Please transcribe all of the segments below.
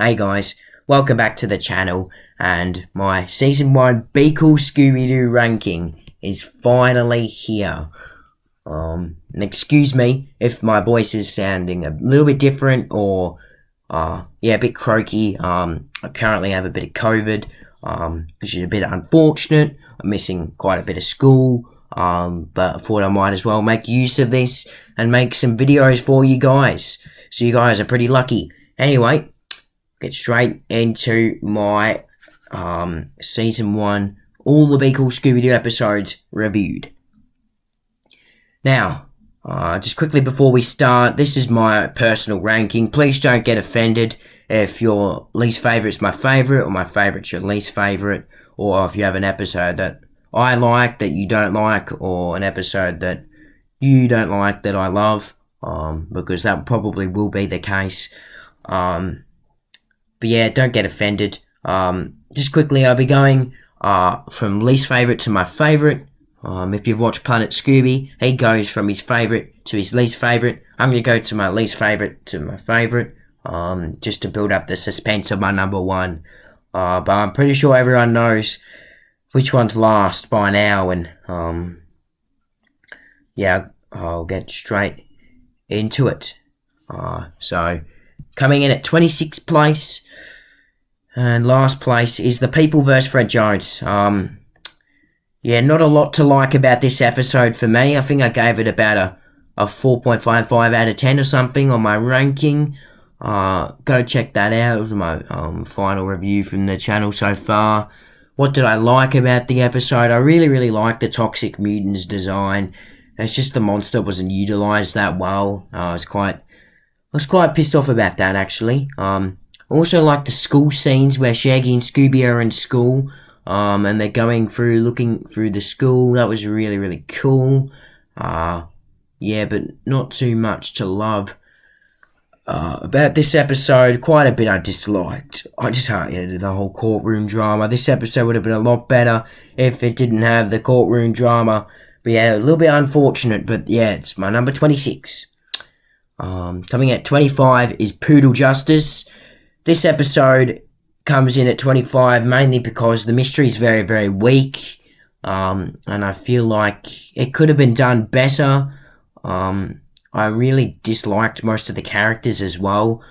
Hey guys, welcome back to the channel, and my Season 1 Be Cool Scooby-Doo ranking is finally here. And excuse me if my voice is sounding a little bit different or, a bit croaky. I currently have a bit of COVID, which is a bit unfortunate. I'm missing quite a bit of school, but I thought I might as well make use of this and make some videos for you guys. So you guys are pretty lucky. Anyway, get straight into my Season 1, all the Be Cool Scooby-Doo episodes reviewed. Now, just quickly before we start, this is my personal ranking. Please don't get offended if your least favourite's my favourite, or my favourite's your least favourite, or if you have an episode that I like that you don't like, or an episode that you don't like that I love, because that probably will be the case. But yeah, don't get offended. Just quickly, I'll be going from least favourite to my favourite. If you've watched Planet Scooby, he goes from his favourite to his least favourite. I'm going to go to my least favourite to my favourite, just to build up the suspense of my number one. But I'm pretty sure everyone knows which one's last by now, and I'll get straight into it. So, coming in at 26th place, and last place is The People vs. Fred Jones. Not a lot to like about this episode for me. I think I gave it about a 4.55 out of 10 or something on my ranking. Go check that out. It was my final review from the channel so far. What did I like about the episode? I really liked the Toxic Mutants design. It's just the monster wasn't utilised that well. I was quite pissed off about that, actually. Also like the school scenes where Shaggy and Scooby are in school, and they're looking through the school. That was really cool. But not too much to love about this episode. Quite a bit I disliked. I just hated the whole courtroom drama. This episode would have been a lot better if it didn't have the courtroom drama. But yeah, a little bit unfortunate, but yeah, it's my number 26. Coming at 25 is Poodle Justice. This episode comes in at 25 mainly because the mystery is very weak, and I feel like it could have been done better. I really disliked most of the characters as well,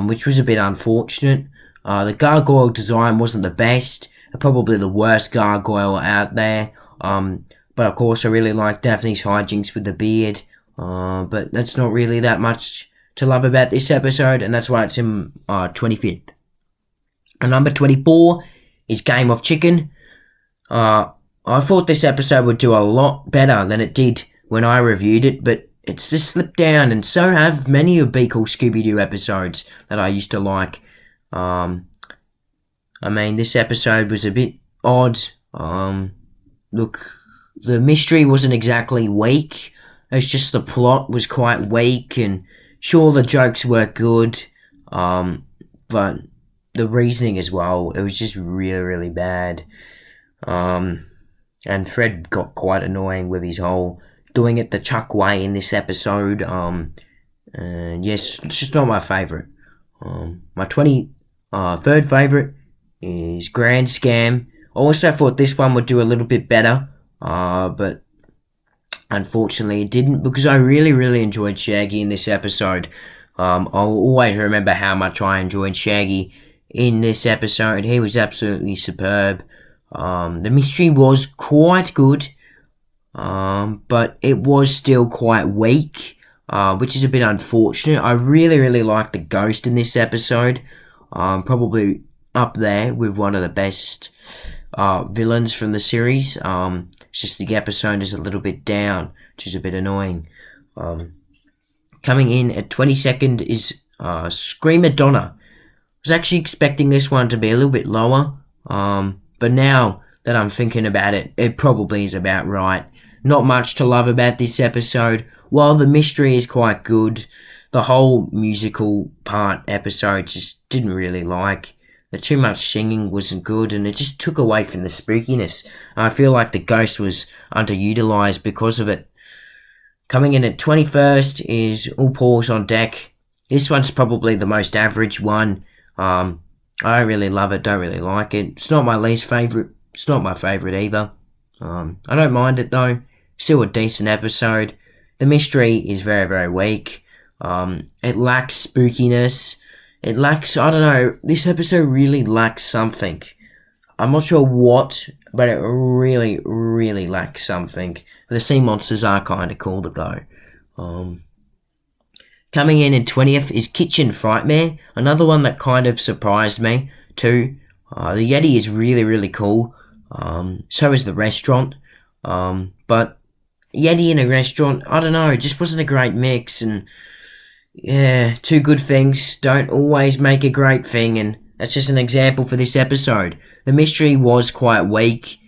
which was a bit unfortunate. The gargoyle design wasn't the best, probably the worst gargoyle out there, but of course I really liked Daphne's hijinks with the beard. But that's not really that much to love about this episode, and that's why it's in 25th. And number 24 is Game of Chicken. I thought this episode would do a lot better than it did when I reviewed it, but it's just slipped down, and so have many of Be Cool Scooby-Doo episodes that I used to like. This episode was a bit odd. Look, the mystery wasn't exactly weak. It's just the plot was quite weak, and sure, the jokes were good, but the reasoning as well, it was just really bad. And Fred got quite annoying with his whole doing it the Chuck way in this episode. And yes, it's just not my favourite. My 23rd favourite is Grand Scam. I also thought this one would do a little bit better, but unfortunately it didn't, because I really enjoyed Shaggy in this episode. I'll always remember how much I enjoyed Shaggy in this episode. He was absolutely superb. The mystery was quite good, but it was still quite weak, which is a bit unfortunate. I really liked the ghost in this episode. Probably up there with one of the best villains from the series. It's just the episode is a little bit down, which is a bit annoying. Coming in at 22nd is Screama Donna. I was actually expecting this one to be a little bit lower, but now that I'm thinking about it, it probably is about right. Not much to love about this episode. While the mystery is quite good, the whole musical part episode just didn't really like. The too much singing wasn't good, and it just took away from the spookiness. I feel like the ghost was underutilized because of it. Coming in at 21st is All Paws on Deck. This one's probably the most average one. I don't really love it, don't really like it. It's not my least favourite. It's not my favourite either. I don't mind it though. Still a decent episode. The mystery is very, very weak. It lacks spookiness. It lacks, I don't know, this episode really lacks something. I'm not sure what, but it really, really lacks something. The sea monsters are kind of cool though. Coming in 20th is Kitchen Frightmare, another one that kind of surprised me too. The Yeti is really, really cool. So is the restaurant. But Yeti in a restaurant, I don't know, it just wasn't a great mix. And yeah, two good things don't always make a great thing. And that's just an example for this episode. The mystery was quite weak,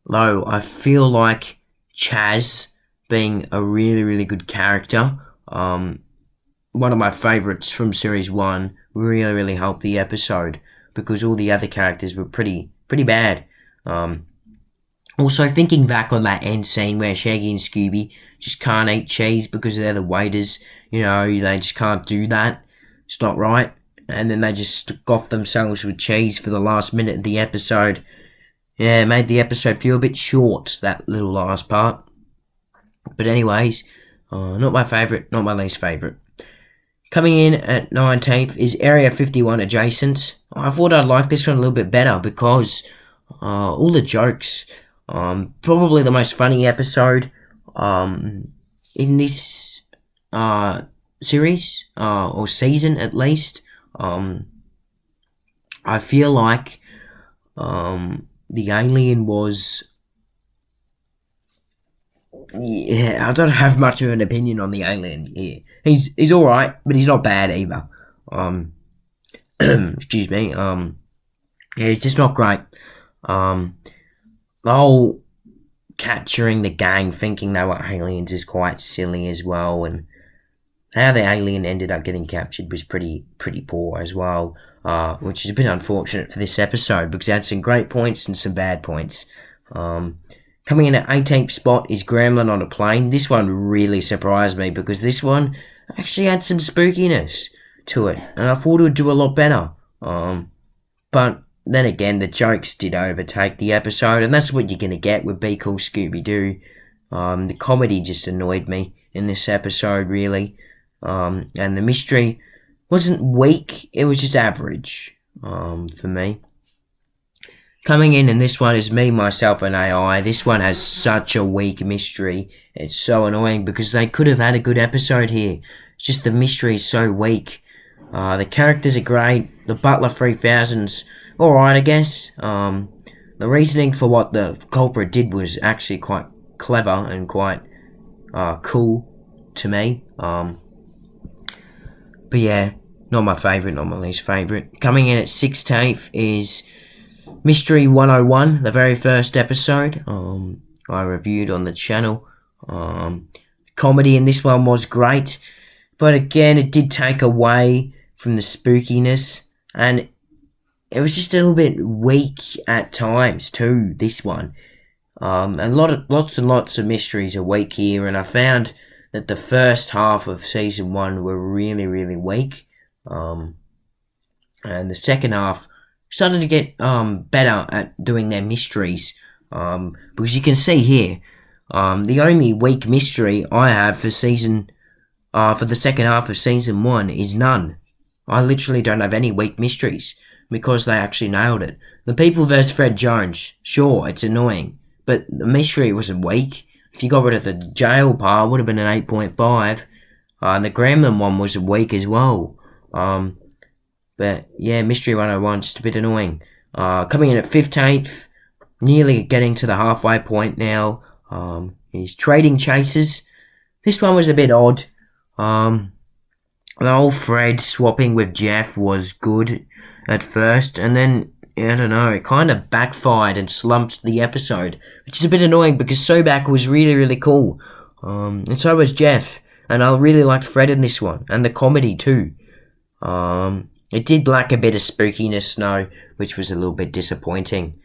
though I feel like Chaz being a really, really good character. One of my favourites from Series 1 really, really helped the episode because all the other characters were pretty bad. Also, thinking back on that end scene where Shaggy and Scooby just can't eat cheese because they're the waiters, you know, they just can't do that. It's not right. And then they just stuck off themselves with cheese for the last minute of the episode. Yeah, it made the episode feel a bit short, that little last part. But anyways, not my favourite, not my least favourite. Coming in at 19th is Area 51 Adjacent. I thought I'd like this one a little bit better because all the jokes, probably the most funny episode in this series, or season at least. I feel like the alien was... Yeah, I don't have much of an opinion on the alien here. He's alright, but he's not bad either. Excuse me. Yeah, he's just not great. The whole capturing the gang thinking they were aliens is quite silly as well, and how the alien ended up getting captured was pretty poor as well, which is a bit unfortunate for this episode because it had some great points and some bad points. Coming in at 18th spot is Gremlin on a Plane. This one really surprised me because this one actually had some spookiness to it, and I thought it would do a lot better. But then again, the jokes did overtake the episode, and that's what you're going to get with Be Cool Scooby-Doo. The comedy just annoyed me in this episode, really. And the mystery wasn't weak, it was just average for me. Coming in this one is Me, Myself and AI. This one has such a weak mystery. It's so annoying because they could have had a good episode here. It's just the mystery is so weak. The characters are great. The Butler 3000's alright, I guess. The reasoning for what the culprit did was actually quite clever and quite cool to me. But yeah, not my favourite, not my least favourite. Coming in at 16th is Mystery 101, the very first episode I reviewed on the channel. Comedy in this one was great, but again, it did take away from the spookiness, and it was just a little bit weak at times too, this one. And lots and lots of mysteries are weak here, and I found that the first half of season 1 were really, really weak. And the second half started to get better at doing their mysteries. Because you can see here, the only weak mystery I have for for the second half of season 1 is none. I literally don't have any weak mysteries because they actually nailed it. The People vs. Fred Jones, sure, it's annoying, but the mystery wasn't weak. If you got rid of the jail part, it would have been an 8.5. And the Gremlin one was weak as well. But yeah, Mystery 101, just a bit annoying. Coming in at 15th, nearly getting to the halfway point now, is Trading Chasers. This one was a bit odd. The whole Fred swapping with Jeff was good at first, and then, I don't know, it kind of backfired and slumped the episode, which is a bit annoying because Sobek was really, really cool. And so was Jeff, and I really liked Fred in this one, and the comedy too. It did lack a bit of spookiness though, which was a little bit disappointing.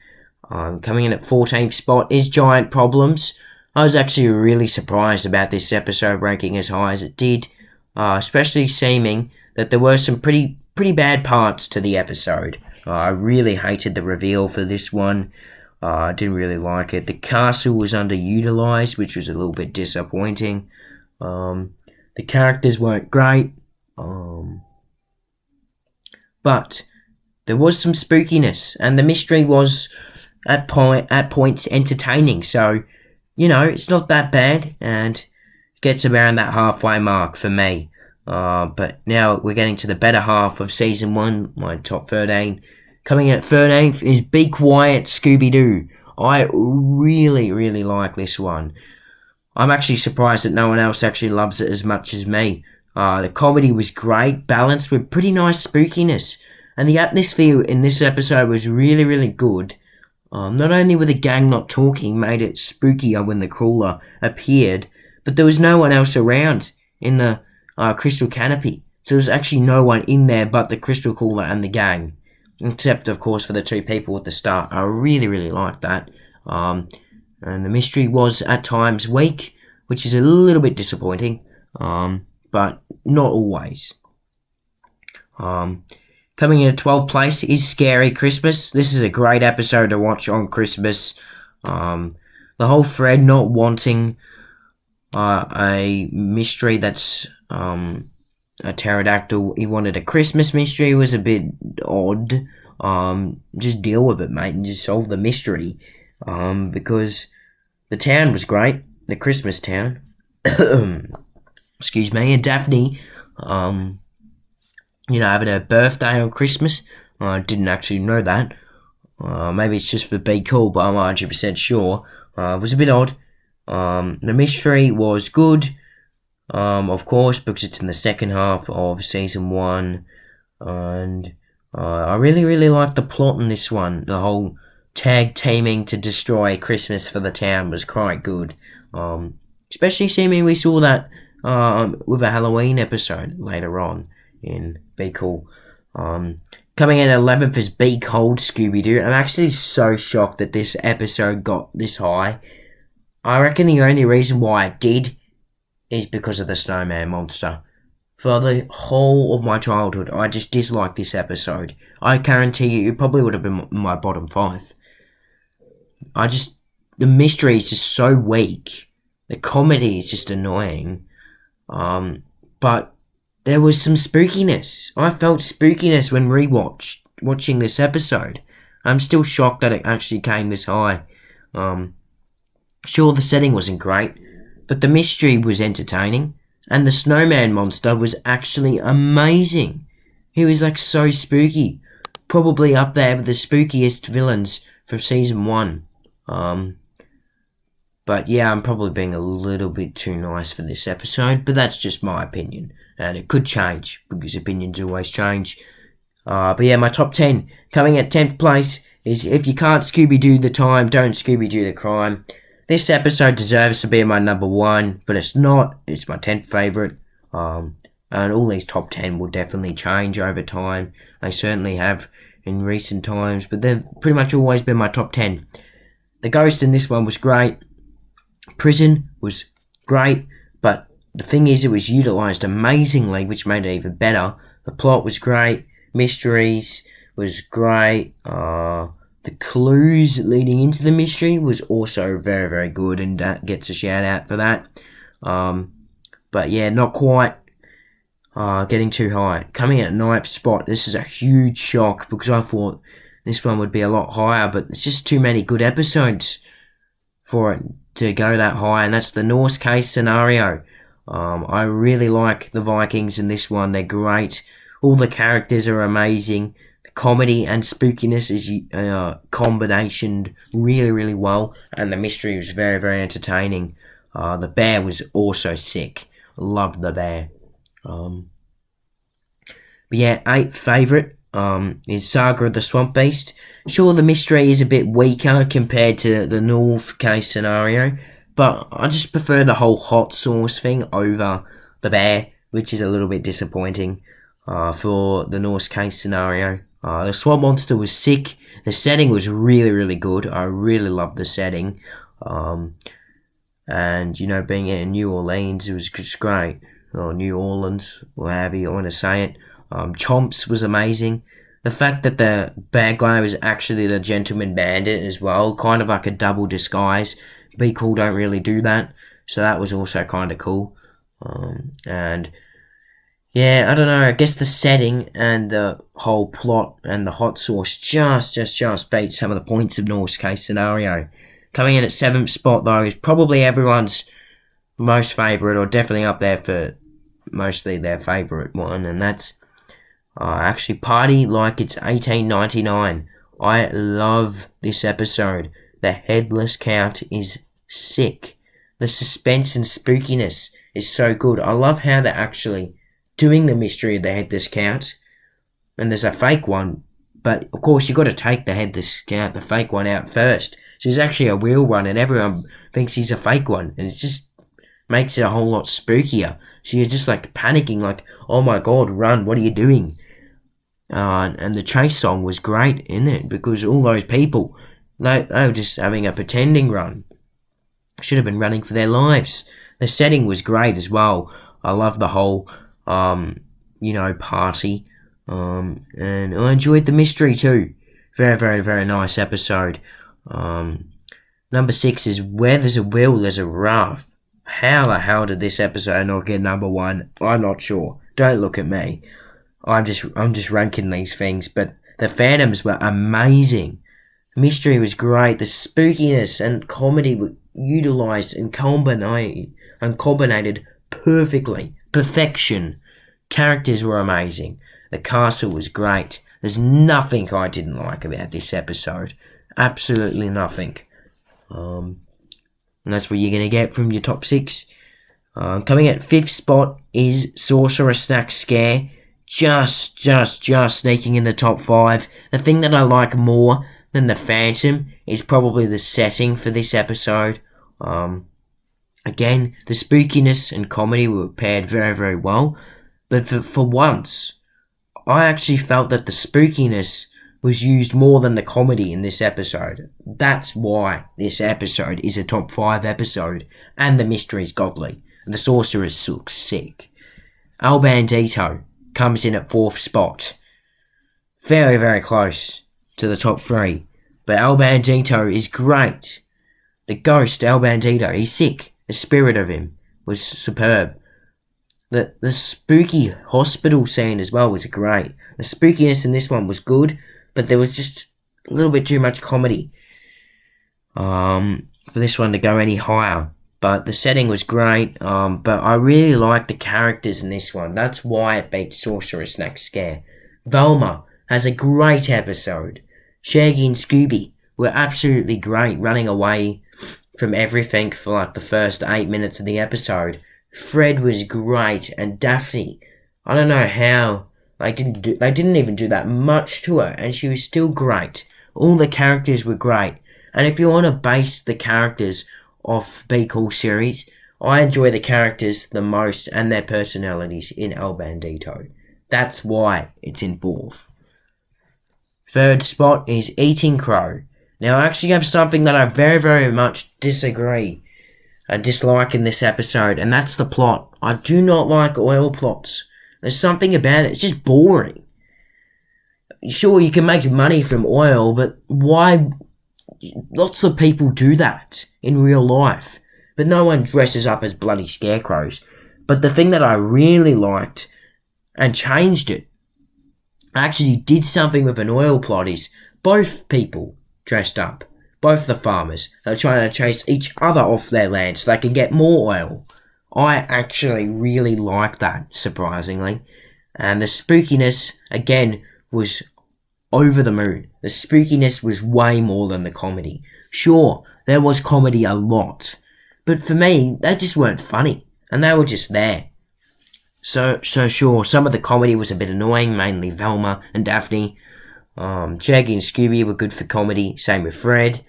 Coming in at 14th spot is Giant Problems. I was actually really surprised about this episode ranking as high as it did, especially seeming that there were some pretty pretty bad parts to the episode. I really hated the reveal for this one. I didn't really like it. The castle was underutilized, which was a little bit disappointing. The characters weren't great. But there was some spookiness, and the mystery was at points entertaining. So, it's not that bad, and gets around that halfway mark for me. But now we're getting to the better half of season 1, my top 13. Coming in at 13th is Be Quiet, Scooby-Doo. I really, really like this one. I'm actually surprised that no one else actually loves it as much as me. The comedy was great, balanced with pretty nice spookiness. And the atmosphere in this episode was really, really good. Not only were the gang not talking made it spookier when the crawler appeared, but there was no one else around in the crystal canopy. So there was actually no one in there but the crystal crawler and the gang. Except, of course, for the 2 people at the start. I really, really liked that. And the mystery was at times weak, which is a little bit disappointing. But not always. Coming in at 12th place is Scary Christmas. This is a great episode to watch on Christmas. The whole Fred not wanting a mystery that's a pterodactyl. He wanted a Christmas mystery. Was a bit odd. Just deal with it, mate, and just solve the mystery. Because the town was great. The Christmas town. Excuse me. And Daphne, having her birthday on Christmas. I didn't actually know that. Maybe it's just for be cool, but I'm not 100% sure. It was a bit odd. The mystery was good. Of course, because it's in the second half of season 1. And I really, really liked the plot in this one. The whole tag teaming to destroy Christmas for the town was quite good. Especially seeming we saw that with a Halloween episode later on in Be Cool. Coming in at 11th is Be Cold, Scooby-Doo. I'm actually so shocked that this episode got this high. I reckon the only reason why it did is because of the snowman monster. For the whole of my childhood, I just disliked this episode. I guarantee you, it probably would have been my bottom 5. The mystery is just so weak. The comedy is just annoying. But there was some spookiness. I felt spookiness when watching this episode. I'm still shocked that it actually came this high. Sure, the setting wasn't great, but the mystery was entertaining, and the snowman monster was actually amazing. He was so spooky. Probably up there with the spookiest villains from season 1. But yeah, I'm probably being a little bit too nice for this episode, but that's just my opinion. And it could change, because opinions always change. But yeah, my top 10. Coming at 10th place is If You Can't Scooby-Doo the Time, Don't Scooby-Doo the Crime. This episode deserves to be my number 1, but it's not. It's my 10th favourite. And all these top 10 will definitely change over time. They certainly have in recent times, but they've pretty much always been my top 10. The ghost in this one was great. Prison was great, but the thing is, it was utilised amazingly, which made it even better. The plot was great. Mysteries was great. The clues leading into the mystery was also very, very good, and that gets a shout out for that. But yeah, not quite getting too high. Coming at 9th spot, this is a huge shock, because I thought this one would be a lot higher, but it's just too many good episodes for it to go that high, and that's the Norse case scenario. I really like the Vikings in this one. They're great. All the characters are amazing. The comedy and spookiness is combinationed really, really well, and the mystery was very, very entertaining. The bear was also sick. Loved the bear. But yeah, 8th favourite is Saga of the Swamp Beast. Sure, the mystery is a bit weaker compared to the North case scenario, but I just prefer the whole hot sauce thing over the bear, which is a little bit disappointing for the Norse case scenario. The swamp monster was sick. The setting was really, really good. I really loved the setting. And, being in New Orleans, it was just great. Or New Orleans, or however you want to say it. Chomps was amazing. The fact that the bad guy was actually the gentleman bandit as well, kind of like a double disguise. Be Cool don't really do that, so that was also kind of cool. And yeah, I don't know, I guess the setting and the whole plot and the hot sauce just beat some of the points of Norse case scenario. Coming in at 7th spot though is probably everyone's most favourite, or definitely up there for mostly their favourite one, and that's actually Party Like It's 1899. I love this episode. The headless count is sick. The suspense and spookiness is so good. I love how they're actually doing the mystery of the headless count, and there's a fake one, but of course you got to take the headless count, the fake one, out first. So there's actually a real one, and everyone thinks he's a fake one, and it just makes it a whole lot spookier. So you're just like panicking, like, oh my god, run, what are you doing? And the chase song was great in it, because all those people, they were just having a pretending run. Should have been running for their lives. The setting was great as well. I love the whole, party. And I enjoyed the mystery too. Very, very, very nice episode. Number 6 is Where There's a Will, There's a Wraith. How the hell did this episode not get number 1? I'm not sure. Don't look at me. I'm just ranking these things, but the Phantoms were amazing. The mystery was great. The spookiness and comedy were utilised and combinated perfectly. Perfection. Characters were amazing. The castle was great. There's nothing I didn't like about this episode. Absolutely nothing. And that's what you're going to get from your top 6. Coming at 5th spot is Sorcerer Snack Scare. Just sneaking in the top 5. The thing that I like more than the Phantom is probably the setting for this episode. Again, the spookiness and comedy were paired very, very well. But for once, I actually felt that the spookiness was used more than the comedy in this episode. That's why this episode is a top 5 episode, and the mystery is godly. The sorcerers look sick. El Bandito comes in at 4th spot. Very, very close to the top 3. But El Bandito is great. The ghost, El Bandito, he's sick. The spirit of him was superb. The spooky hospital scene as well was great. The spookiness in this one was good, but there was just a little bit too much comedy for this one to go any higher. But the setting was great, but I really liked the characters in this one. That's why it beat Sorcerer Snack Scare. Velma has a great episode. Shaggy and Scooby were absolutely great, running away from everything for like the first 8 minutes of the episode. Fred was great, and Daphne, I don't know how they didn't even do that much to her, and she was still great. All the characters were great, and if you want to base the characters off Be Cool series, I enjoy the characters the most and their personalities in El Bandito. That's why it's in 4th. 3rd spot is Eating Crow. Now I actually have something that I very, very much disagree and dislike in this episode, and that's the plot. I do not like oil plots. There's something about it, it's just boring. Sure, you can make money from oil, but why? Lots of people do that in real life, but no one dresses up as bloody scarecrows. But the thing that I really liked and changed it, actually did something with an oil plot, is both people dressed up. Both the farmers are trying to chase each other off their land so they can get more oil. I actually really like that, surprisingly. And the spookiness, again, was over the moon. The spookiness was way more than the comedy. Sure, there was comedy a lot, but for me, they just weren't funny, and they were just there. So sure, some of the comedy was a bit annoying, mainly Velma and Daphne. Shaggy and Scooby were good for comedy, same with Fred.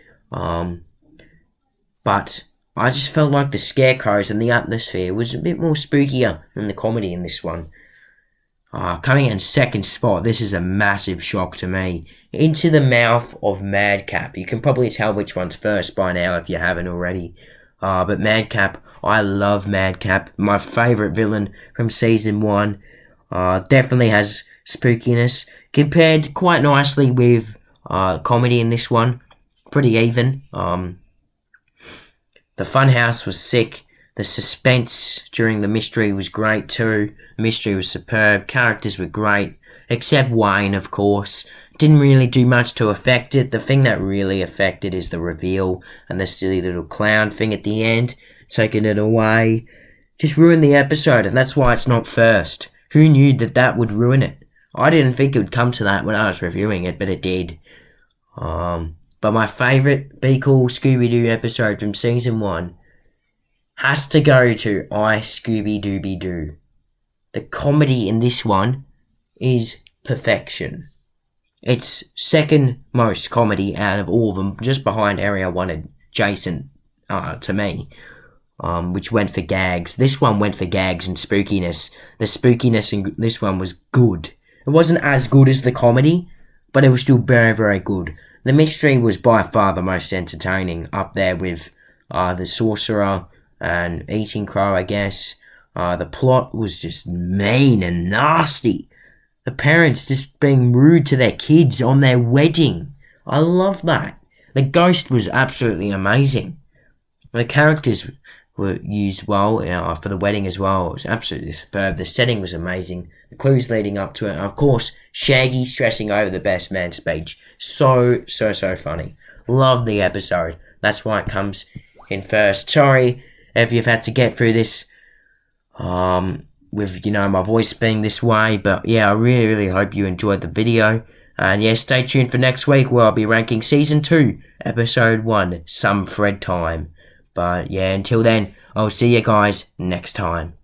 But I just felt like the scarecrows and the atmosphere was a bit more spookier than the comedy in this one. Coming in 2nd spot, this is a massive shock to me. Into the Mouth of Madcap. You can probably tell which one's first by now if you haven't already. But Madcap, I love Madcap. My favourite villain from season 1. Definitely has spookiness. Compared quite nicely with comedy in this one. Pretty even. The funhouse was sick. The suspense during the mystery was great too. The mystery was superb. Characters were great. Except Wayne, of course. Didn't really do much to affect it. The thing that really affected is the reveal and the silly little clown thing at the end. Taking it away. Just ruined the episode, and that's why it's not first. Who knew that would ruin it? I didn't think it would come to that when I was reviewing it, but it did. But my favourite Be Cool Scooby-Doo episode from Season 1 has to go to I, Scooby Dooby Doo. The comedy in this one is perfection. It's second most comedy out of all of them, just behind Area 1 and Jason, to me. Which went for gags. This one went for gags and spookiness. The spookiness in this one was good. It wasn't as good as the comedy, but it was still very, very good. The mystery was by far the most entertaining, up there with the sorcerer and eating crow, I guess. The plot was just mean and nasty. The parents just being rude to their kids on their wedding. I love that. The ghost was absolutely amazing. The characters were used well for the wedding as well. It was absolutely superb. The setting was amazing. The clues leading up to it. And of course, Shaggy stressing over the best man speech. So funny. Love the episode. That's why it comes in first. Sorry if you've had to get through this with, my voice being this way. But yeah, I really hope you enjoyed the video. And yeah, stay tuned for next week where I'll be ranking Season 2, Episode 1, Some Fred Time. But yeah, until then, I'll see you guys next time.